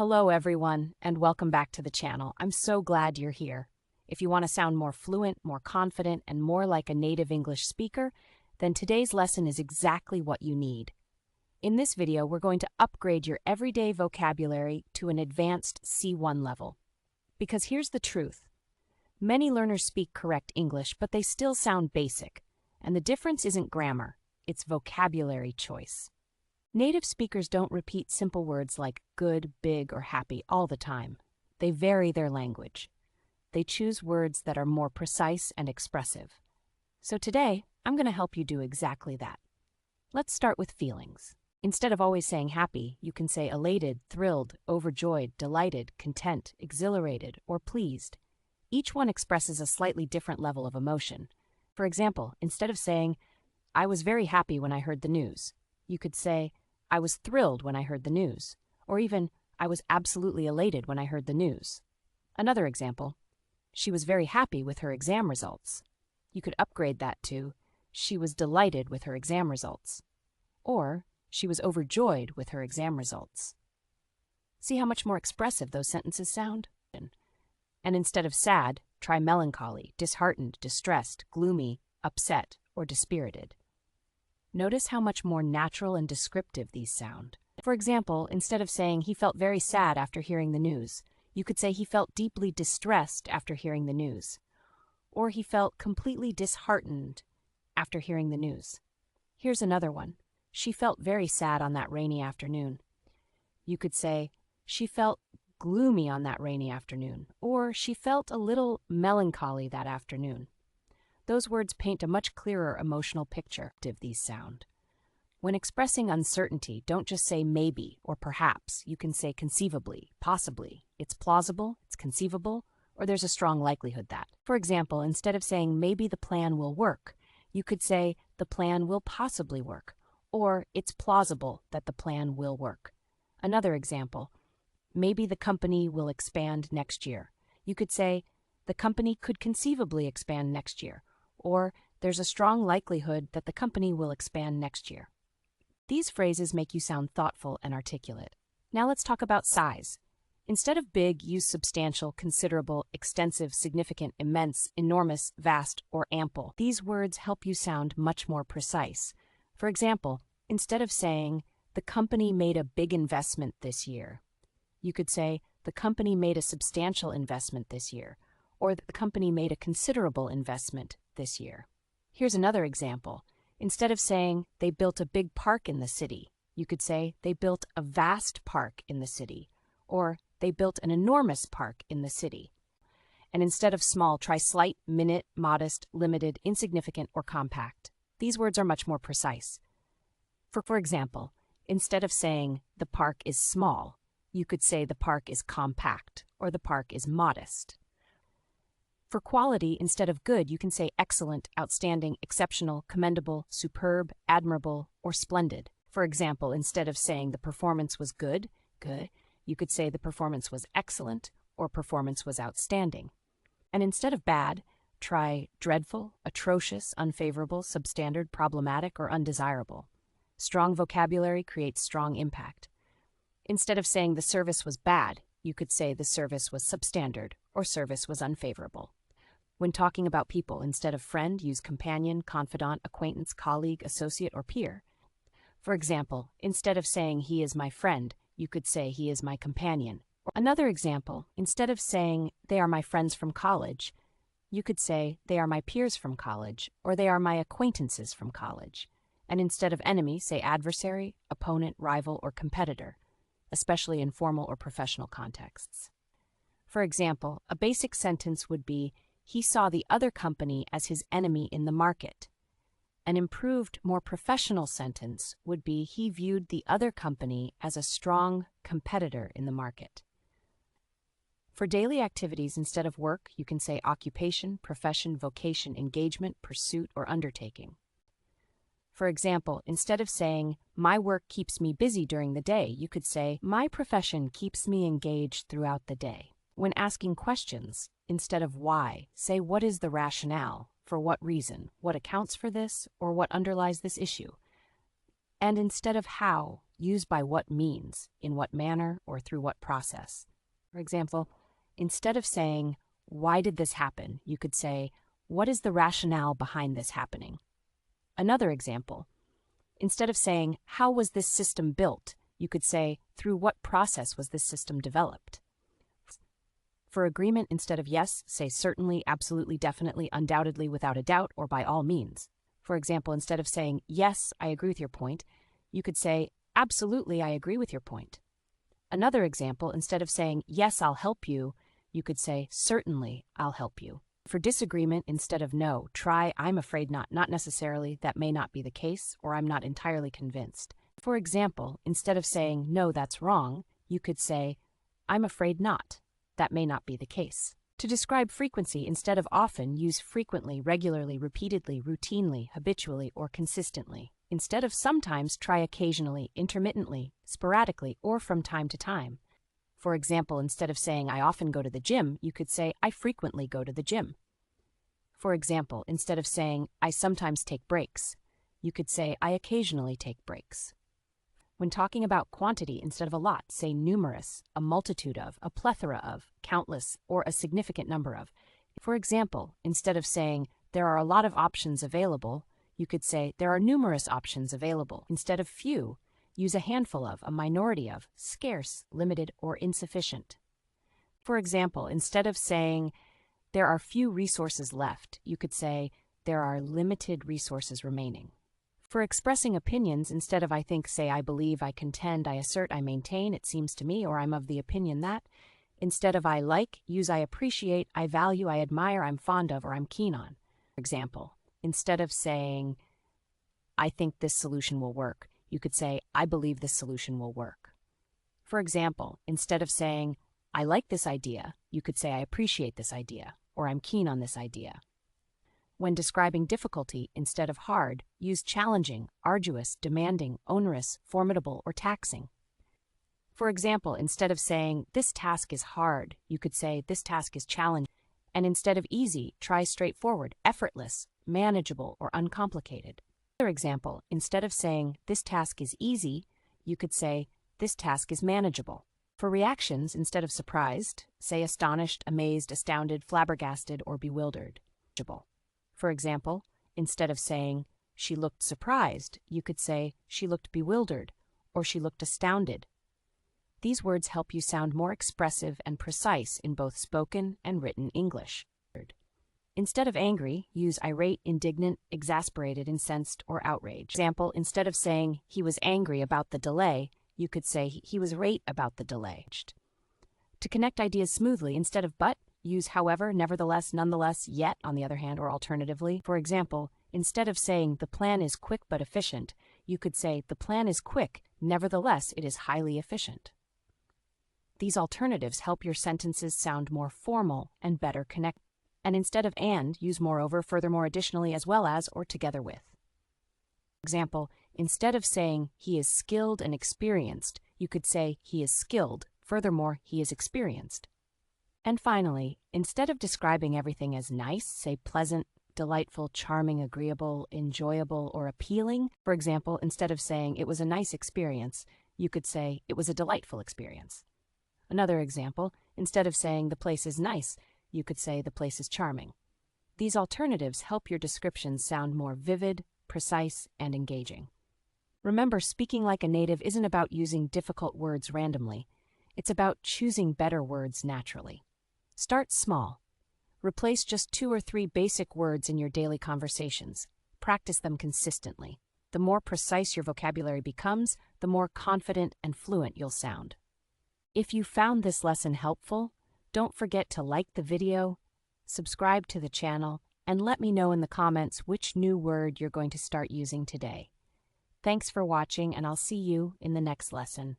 Hello everyone, and welcome back to the channel. I'm so glad you're here. If you want to sound more fluent, more confident, and more like a native English speaker, then today's lesson is exactly what you need. In this video, we're going to upgrade your everyday vocabulary to an advanced C1 level. Because here's the truth. Many learners speak correct English, but they still sound basic. And the difference isn't grammar, it's vocabulary choice. Native speakers don't repeat simple words like good, big, or happy all the time. They vary their language. They choose words that are more precise and expressive. So today, I'm going to help you do exactly that. Let's start with feelings. Instead of always saying happy, you can say elated, thrilled, overjoyed, delighted, content, exhilarated, or pleased. Each one expresses a slightly different level of emotion. For example, instead of saying, I was very happy when I heard the news, you could say, I was thrilled when I heard the news, or even, I was absolutely elated when I heard the news. Another example, she was very happy with her exam results. You could upgrade that to, she was delighted with her exam results, or she was overjoyed with her exam results. See how much more expressive those sentences sound? And instead of sad, try melancholy, disheartened, distressed, gloomy, upset, or dispirited. Notice how much more natural and descriptive these sound. For example, instead of saying he felt very sad after hearing the news, you could say he felt deeply distressed after hearing the news, or he felt completely disheartened after hearing the news. Here's another one. She felt very sad on that rainy afternoon. You could say, she felt gloomy on that rainy afternoon, or she felt a little melancholy that afternoon. Those words paint a much clearer emotional picture of these sound. When expressing uncertainty, don't just say maybe or perhaps. You can say conceivably, possibly, it's plausible, it's conceivable, or there's a strong likelihood that. For example, instead of saying maybe the plan will work, you could say the plan will possibly work, or it's plausible that the plan will work. Another example, maybe the company will expand next year. You could say the company could conceivably expand next year, or there's a strong likelihood that the company will expand next year. These phrases make you sound thoughtful and articulate. Now let's talk about size. Instead of big, use substantial, considerable, extensive, significant, immense, enormous, vast, or ample. These words help you sound much more precise. For example, instead of saying, the company made a big investment this year, you could say, the company made a substantial investment this year, or the company made a considerable investment this year. Here's another example. Instead of saying, they built a big park in the city, you could say, they built a vast park in the city, or they built an enormous park in the city. And instead of small, try slight, minute, modest, limited, insignificant, or compact. These words are much more precise. For example, instead of saying, the park is small, you could say the park is compact, or the park is modest. For quality, instead of good, you can say excellent, outstanding, exceptional, commendable, superb, admirable, or splendid. For example, instead of saying the performance was good, you could say the performance was excellent, or performance was outstanding. And instead of bad, try dreadful, atrocious, unfavorable, substandard, problematic, or undesirable. Strong vocabulary creates strong impact. Instead of saying the service was bad, you could say the service was substandard, or service was unfavorable. When talking about people, instead of friend, use companion, confidant, acquaintance, colleague, associate, or peer. For example, instead of saying he is my friend, you could say he is my companion. Another example, instead of saying they are my friends from college, you could say they are my peers from college, or they are my acquaintances from college. And instead of enemy, say adversary, opponent, rival, or competitor, especially in formal or professional contexts. For example, a basic sentence would be, he saw the other company as his enemy in the market. An improved, more professional sentence would be, he viewed the other company as a strong competitor in the market. For daily activities, instead of work, you can say occupation, profession, vocation, engagement, pursuit, or undertaking. For example, instead of saying, my work keeps me busy during the day, you could say, my profession keeps me engaged throughout the day. When asking questions, instead of why, say what is the rationale, for what reason, what accounts for this, or what underlies this issue. And instead of how, use by what means, in what manner, or through what process. For example, instead of saying, "Why did this happen?" you could say, "What is the rationale behind this happening?" Another example, instead of saying, "How was this system built?" you could say, "Through what process was this system developed?" For agreement, instead of yes, say certainly, absolutely, definitely, undoubtedly, without a doubt, or by all means. For example, instead of saying, "Yes, I agree with your point," you could say, "Absolutely, I agree with your point." Another example, instead of saying, "Yes, I'll help you," you could say, "Certainly, I'll help you." For disagreement, instead of no, try, "I'm afraid not," not necessarily, "that may not be the case," or "I'm not entirely convinced." For example, instead of saying, "No, that's wrong," you could say, "I'm afraid not. That may not be the case." To describe frequency, instead of often, use frequently, regularly, repeatedly, routinely, habitually, or consistently. Instead of sometimes, try occasionally, intermittently, sporadically, or from time to time. For example, instead of saying, "I often go to the gym," you could say, "I frequently go to the gym." For example, instead of saying, "I sometimes take breaks," you could say, "I occasionally take breaks." When talking about quantity, instead of a lot, say numerous, a multitude of, a plethora of, countless, or a significant number of. For example, instead of saying, "There are a lot of options available," you could say, "There are numerous options available." Instead of few, use a handful of, a minority of, scarce, limited, or insufficient. For example, instead of saying, "There are few resources left," you could say, "There are limited resources remaining." For expressing opinions, instead of "I think," say "I believe," "I contend," "I assert," "I maintain," "It seems to me," or "I'm of the opinion that." Instead of "I like," use "I appreciate," "I value," "I admire," "I'm fond of," or "I'm keen on." For example, instead of saying, "I think this solution will work," you could say, "I believe this solution will work." For example, instead of saying, "I like this idea," you could say, "I appreciate this idea," or "I'm keen on this idea." When describing difficulty, instead of hard, use challenging, arduous, demanding, onerous, formidable, or taxing. For example, instead of saying, "This task is hard," you could say, "This task is challenging." And instead of easy, try straightforward, effortless, manageable, or uncomplicated. Another example, instead of saying, "This task is easy," you could say, "This task is manageable." For reactions, instead of surprised, say astonished, amazed, astounded, flabbergasted, or bewildered. For example, instead of saying, "She looked surprised," you could say, "She looked bewildered," or "She looked astounded." These words help you sound more expressive and precise in both spoken and written English. Instead of angry, use irate, indignant, exasperated, incensed, or outraged. For example, instead of saying, "He was angry about the delay," you could say, "He was irate about the delay." To connect ideas smoothly, instead of but, use however, nevertheless, nonetheless, yet, on the other hand, or alternatively. For example, instead of saying, "The plan is quick but efficient," you could say, "The plan is quick, nevertheless, it is highly efficient." These alternatives help your sentences sound more formal and better connected. And instead of and, use moreover, furthermore, additionally, as well as, or together with. For example, instead of saying, "He is skilled and experienced," you could say, "He is skilled, furthermore, he is experienced." And finally, instead of describing everything as nice, say pleasant, delightful, charming, agreeable, enjoyable, or appealing. For example, instead of saying, "It was a nice experience," you could say, "It was a delightful experience." Another example, instead of saying, "The place is nice," you could say, "The place is charming." These alternatives help your descriptions sound more vivid, precise, and engaging. Remember, speaking like a native isn't about using difficult words randomly. It's about choosing better words naturally. Start small. Replace just 2 or 3 basic words in your daily conversations. Practice them consistently. The more precise your vocabulary becomes, the more confident and fluent you'll sound. If you found this lesson helpful, don't forget to like the video, subscribe to the channel, and let me know in the comments which new word you're going to start using today. Thanks for watching, and I'll see you in the next lesson.